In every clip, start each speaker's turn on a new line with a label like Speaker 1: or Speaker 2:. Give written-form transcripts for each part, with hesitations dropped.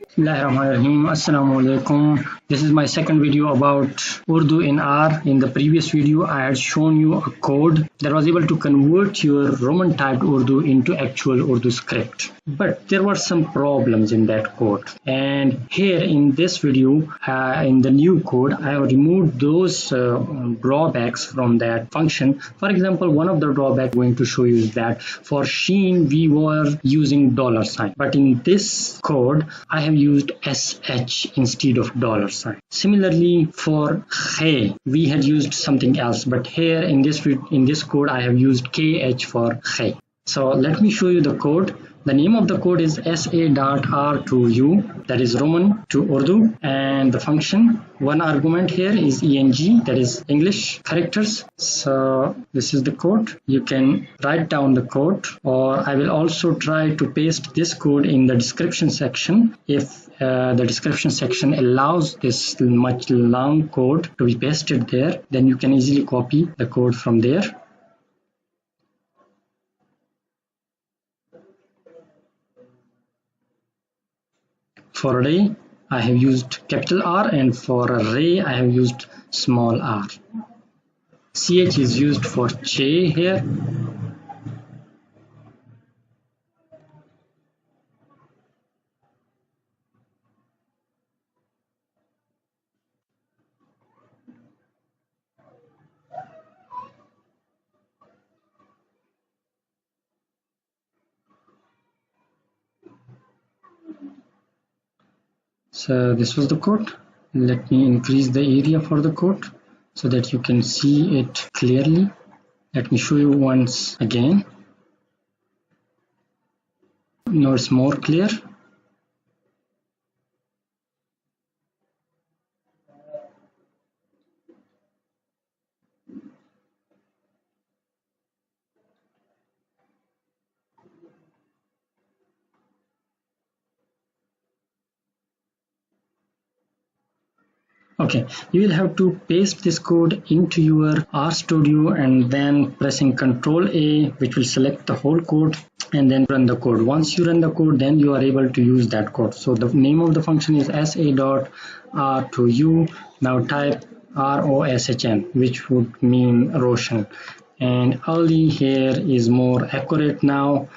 Speaker 1: Bismillahirrahmanirrahim. Assalamu alaikum. This is my second video about Urdu in R. In the previous video, I had shown you a code that was able to convert your Roman typed Urdu into actual Urdu script. But there were some problems in that code. And here in this video, in the new code, I have removed those drawbacks from that function. For example, one of the drawbacks I'm going to show you is that for sheen, we were using $sign. But in this code, I have used sh instead of $sign. Similarly, for khe, we had used something else, but here in this code, I have used kh for khe. So let me show you the code. The name of the code is sa.r2u, that is Roman to Urdu, and the function, one argument here is eng, that is English characters. So this is the code. You can write down the code, or I will also try to paste this code in the description section. If the description section allows this much long code to be pasted there, then you can easily copy the code from there. For array, I have used capital R, and for array, I have used small r. Ch is used for che here. So this was the code. Let me increase the area for the code so that you can see it clearly. Let me show you once again. Now it's more clear. Okay, you will have to paste this code into your RStudio and then pressing Ctrl A, which will select the whole code, and then run the code. Once you run the code, then you are able to use that code. So the name of the function is sa.r2u. Now type Roshn, which would mean Roshan. And early here is more accurate now,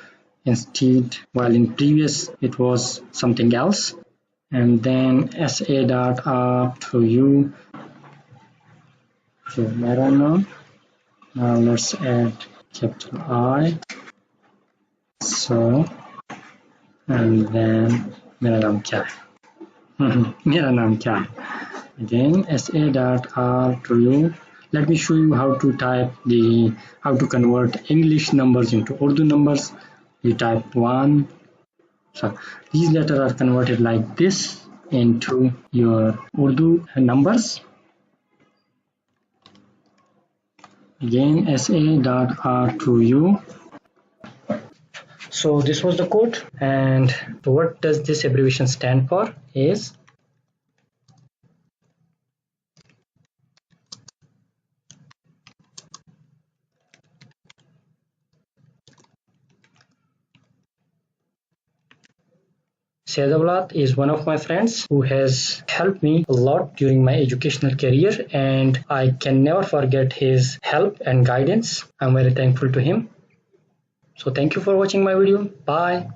Speaker 1: instead, while in previous it was something else. And then sa.r2u. So now let's add capital I. So, and then मेरा नाम क्या है? मेरा नाम क्या है? Again sa.r2u. Let me show you how to convert English numbers into Urdu numbers. You type 1. So these letters are converted like this into your Urdu numbers. Again sa.r2u. So this was the code, and what does this abbreviation stand for is Zaad is one of my friends who has helped me a lot during my educational career, and I can never forget his help and guidance. I'm very thankful to him. So thank you for watching my video. Bye.